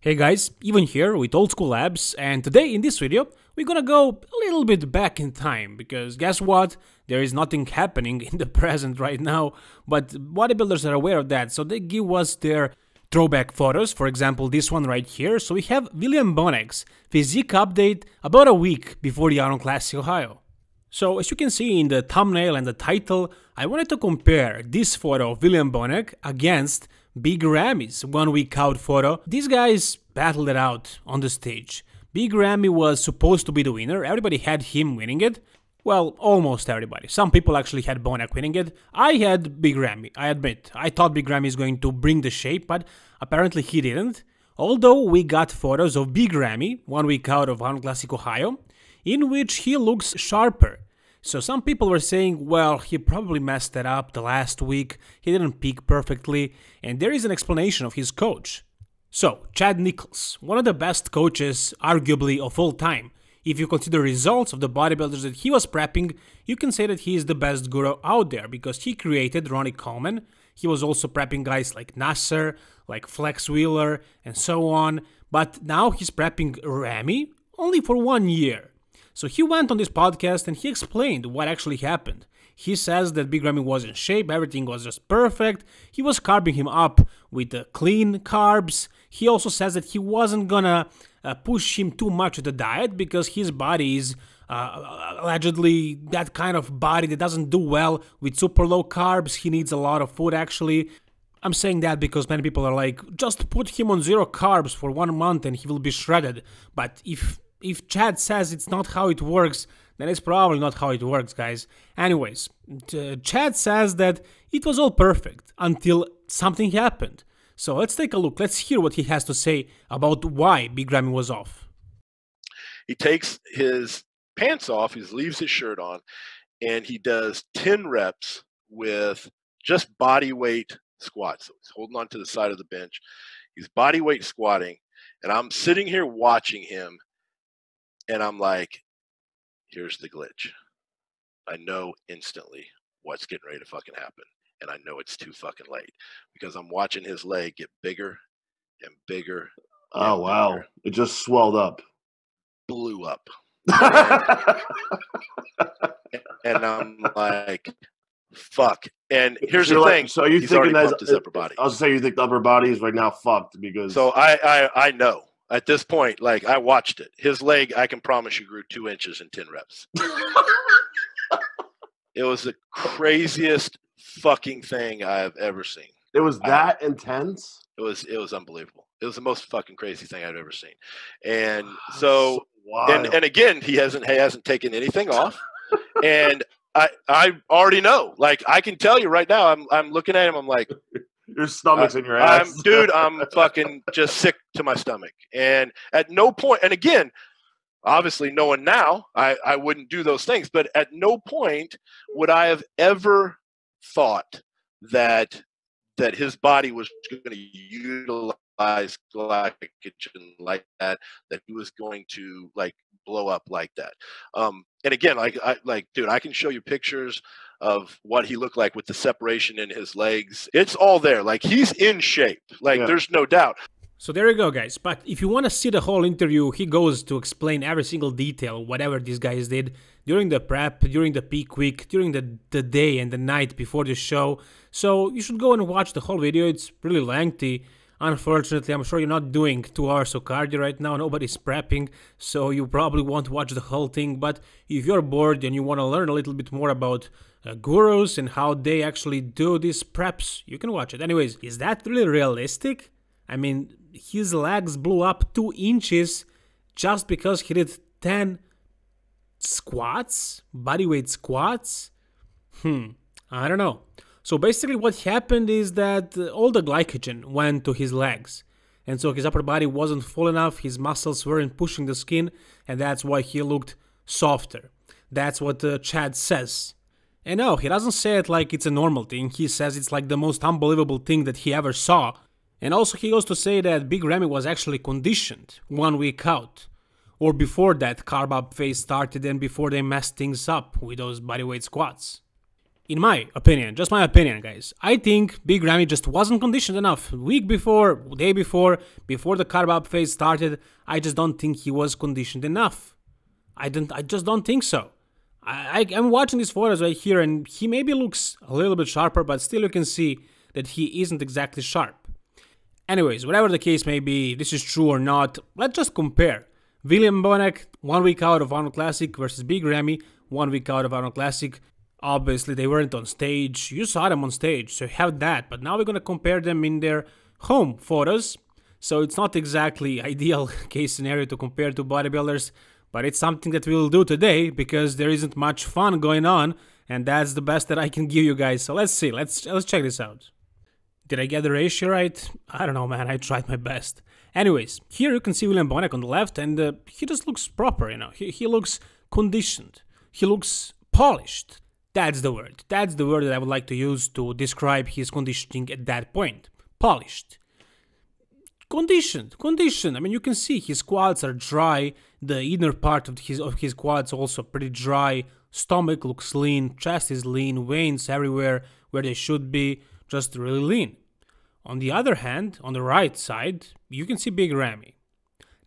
Hey guys, Ivan here with Old School Labs, and today in this video we're gonna go a little bit back in time, because guess what? There is nothing happening in the present right now, but bodybuilders are aware of that, so they give us their throwback photos. For example, this one right here. So we have William Bonac's physique update about a week before the Arnold Classic Ohio. So as you can see in the thumbnail and the title, I wanted to compare this photo of William Bonac against Big Ramy's 1 week out photo. These guys battled it out on the stage. Big Ramy was supposed to be the winner. Everybody had him winning it. Well, almost everybody. Some people actually had Bonac winning it. I had Big Ramy, I admit. I thought Big Ramy is going to bring the shape, but apparently he didn't. Although we got photos of Big Ramy 1 week out of Arnold Classic Ohio, in which he looks sharper. So some people were saying, well, he probably messed it up the last week, he didn't peak perfectly, and there is an explanation of his coach. So, Chad Nichols, one of the best coaches, arguably, of all time. If you consider results of the bodybuilders that he was prepping, you can say that he is the best guru out there, because he created Ronnie Coleman. He was also prepping guys like Nasser, like Flex Wheeler, and so on, but now he's prepping Ramy only for 1 year. So he went on this podcast and he explained what actually happened. He says that Big Ramy was in shape, everything was just perfect. He was carbing him up with clean carbs. He also says that he wasn't gonna push him too much with the diet, because his body is allegedly that kind of body that doesn't do well with super low carbs. He needs a lot of food actually. I'm saying that because many people are like, just put him on 0 carbs for 1 month and he will be shredded. But if Chad says it's not how it works, then it's probably not how it works, guys. Anyways, Chad says that it was all perfect until something happened. So let's take a look. Let's hear what he has to say about why Big Ramy was off. He takes his pants off, he leaves his shirt on, and he does 10 reps with just body weight squats. So he's holding on to the side of the bench. He's body weight squatting, and I'm sitting here watching him, and I'm like, here's the glitch. I know instantly what's getting ready to fucking happen. And I know it's too fucking late, because I'm watching his leg get bigger and bigger. Oh, wow. Bigger. It just swelled up. Blew up. And I'm like, fuck. And here's the thing. So you thinking that his upper body. I was saying you think the upper body is right now fucked because. So I know. At this point, like, I watched it. His leg, I can promise you, grew 2 inches in 10 reps. It was the craziest fucking thing I've ever seen. It was that intense? It was unbelievable. It was the most fucking crazy thing I've ever seen. And so and again, he hasn't taken anything off. And I already know. Like, I can tell you right now, I'm looking at him, I'm like, your stomach's in your ass. I'm fucking just sick to my stomach. And at no point, and again, obviously knowing now, I wouldn't do those things, but at no point would I have ever thought that his body was going to utilize glycogen like that he was going to like blow up like that. And again, dude, I can show you pictures of what he looked like with the separation in his legs. It's all there. Like, he's in shape. Like, yeah. There's no doubt. So there you go, guys. But if you want to see the whole interview, he goes to explain every single detail, whatever these guys did during the prep, during the peak week, during the day and the night before the show. So you should go and watch the whole video. It's really lengthy. Unfortunately, I'm sure you're not doing 2 hours of cardio right now. Nobody's prepping, so you probably won't watch the whole thing. But if you're bored and you want to learn a little bit more about gurus and how they actually do these preps, you can watch it. Anyways, is that really realistic? I mean, his legs blew up 2 inches just because he did 10 squats, bodyweight squats? I don't know. So basically what happened is that all the glycogen went to his legs. And so his upper body wasn't full enough, his muscles weren't pushing the skin, and that's why he looked softer. That's what Chad says. And no, he doesn't say it like it's a normal thing, he says it's like the most unbelievable thing that he ever saw. And also he goes to say that Big Ramy was actually conditioned 1 week out, or before that carb up phase started and before they messed things up with those bodyweight squats. In my opinion, just my opinion, guys, I think Big Ramy just wasn't conditioned enough. Week before, day before the carb up phase started, I just don't think he was conditioned enough. I just don't think so. I'm watching these photos right here, and he maybe looks a little bit sharper, but still you can see that he isn't exactly sharp. Anyways, whatever the case may be, this is true or not, let's just compare. William Bonac, 1 week out of Arnold Classic versus Big Ramy, 1 week out of Arnold Classic. Obviously, they weren't on stage. You saw them on stage, so you have that. But now we're going to compare them in their home photos. So it's not exactly ideal case scenario to compare to bodybuilders, but it's something that we'll do today because there isn't much fun going on, and that's the best that I can give you guys. So let's see. Let's check this out. Did I get the ratio right? I don't know, man. I tried my best. Anyways, here you can see William Bonac on the left, and he just looks proper, you know. He looks conditioned. He looks polished. That's the word. That's the word that I would like to use to describe his conditioning at that point. Polished. Conditioned. I mean, you can see his quads are dry. The inner part of his quads also pretty dry. Stomach looks lean. Chest is lean. Veins everywhere where they should be. Just really lean. On the other hand, on the right side, you can see Big Ramy.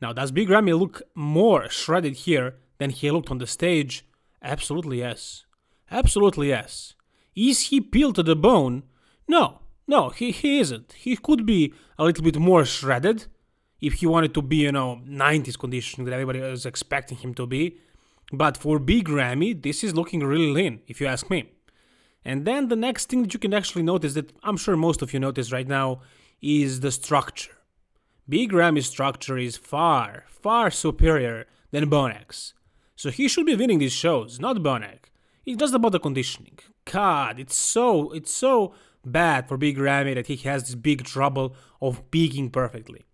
Now, does Big Ramy look more shredded here than he looked on the stage? Absolutely yes. Absolutely yes. Is he peeled to the bone? No, he isn't. He could be a little bit more shredded if he wanted to be, 90s conditioning that everybody was expecting him to be. But for Big Ramy, this is looking really lean, if you ask me. And then the next thing that you can actually notice, that I'm sure most of you notice right now, is the structure. Big Ramy's structure is far, far superior than Bonac's. So he should be winning these shows, not Bonac. It's just about the conditioning. God, it's so bad for Big Ramy that he has this big trouble of peaking perfectly.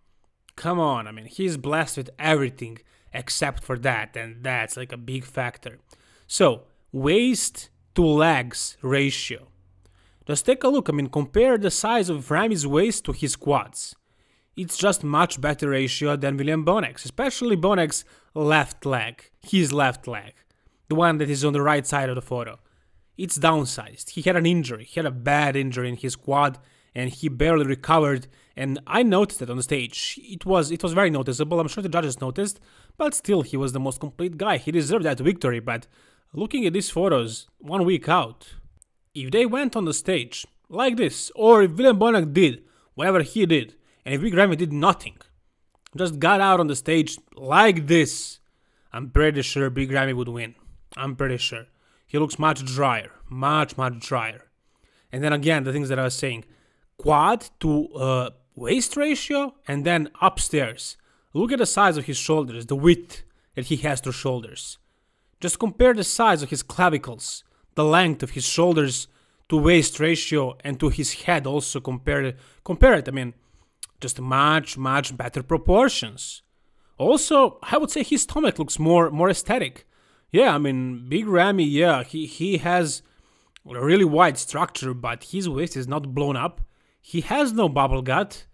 Come on, I mean, he's blessed with everything except for that, and that's like a big factor. So, waist to legs ratio. Just take a look, I mean, compare the size of Ramy's waist to his quads. It's just much better ratio than William Bonac's, especially Bonac's left leg, his left leg, the one that is on the right side of the photo. It's downsized. He had an injury, he had a bad injury in his quad, and he barely recovered, and I noticed it on the stage. It was very noticeable. I'm sure the judges noticed, but still he was the most complete guy. He deserved that victory. But looking at these photos 1 week out, if they went on the stage like this, or if William Bonac did whatever he did, and if Big Ramy did nothing, just got out on the stage like this, I'm pretty sure Big Ramy would win. I'm pretty sure. He looks much drier, much drier. And then again, the things that I was saying, quad to waist ratio, and then upstairs. Look at the size of his shoulders, the width that he has through shoulders. Just compare the size of his clavicles, the length of his shoulders to waist ratio, and to his head also compare it. I mean, just much better proportions. Also, I would say his stomach looks more aesthetic. Yeah, I mean, Big Ramy, yeah, he has a really wide structure, but his waist is not blown up. He has no bubble gut.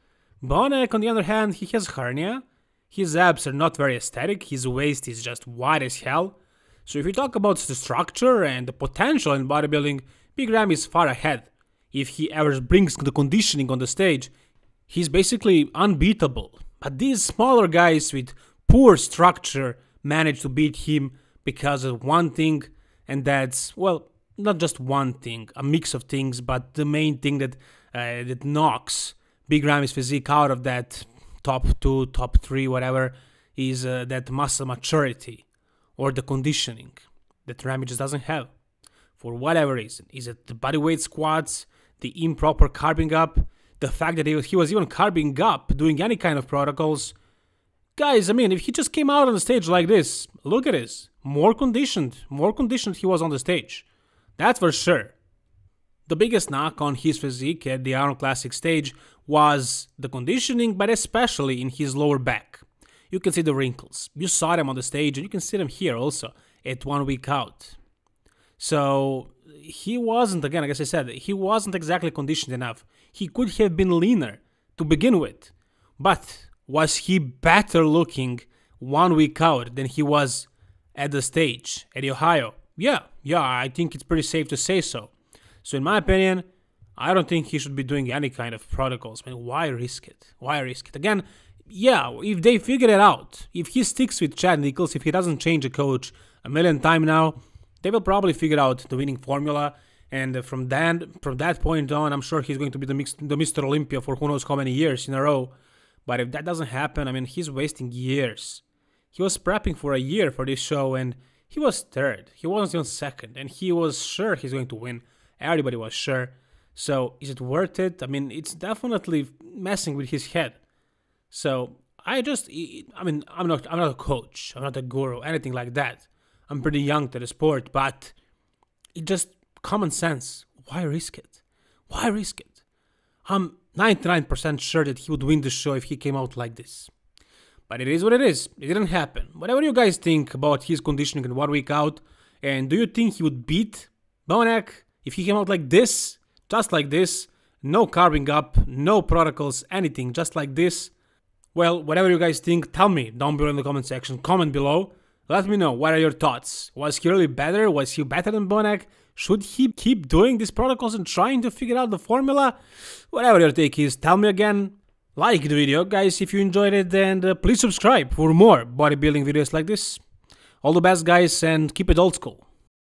Bonac, on the other hand, he has hernia. His abs are not very aesthetic. His waist is just wide as hell. So if you talk about the structure and the potential in bodybuilding, Big Ramy is far ahead. If he ever brings the conditioning on the stage, he's basically unbeatable. But these smaller guys with poor structure manage to beat him because of one thing, and that's, well, not just one thing, a mix of things, but the main thing that knocks Big Ramy's physique out of that top 2, top 3, whatever, is that muscle maturity or the conditioning that Ramy just doesn't have. For whatever reason. Is it the bodyweight squats, the improper carbing up, the fact that he was even carbing up, doing any kind of protocols? Guys, I mean, if he just came out on the stage like this, look at this. More conditioned he was on the stage. That's for sure. The biggest knock on his physique at the Arnold Classic stage was the conditioning, but especially in his lower back. You can see the wrinkles. You saw them on the stage, and you can see them here also at 1 week out. So he wasn't, again, like I said, he wasn't exactly conditioned enough. He could have been leaner to begin with. But was he better looking 1 week out than he was at the stage at Ohio? Yeah, I think it's pretty safe to say so. So in my opinion, I don't think he should be doing any kind of protocols. I mean, why risk it? Why risk it? Again, yeah, if they figure it out, if he sticks with Chad Nichols, if he doesn't change a coach a million times now, they will probably figure out the winning formula. And from that point on, I'm sure he's going to be the Mr. Olympia for who knows how many years in a row. But if that doesn't happen, I mean, he's wasting years. He was prepping for a year for this show, and he was third. He wasn't even second, and he was sure he's going to win. Everybody was sure. So is it worth it? I mean, it's definitely messing with his head. So I'm not a coach. I'm not a guru, anything like that. I'm pretty young to the sport, but it just common sense. Why risk it? Why risk it? I'm 99% sure that he would win the show if he came out like this. But it is what it is. It didn't happen. Whatever you guys think about his conditioning in 1 week out, and do you think he would beat Bonac if he came out like this? Just like this? No carving up, no protocols, anything, just like this? Well, whatever you guys think, tell me down below in the comment section. Comment below. Let me know, what are your thoughts? Was he really better? Was he better than Bonac? Should he keep doing these protocols and trying to figure out the formula? Whatever your take is, tell me again. Like the video, guys, if you enjoyed it, and please subscribe for more bodybuilding videos like this. All the best, guys, and keep it old school.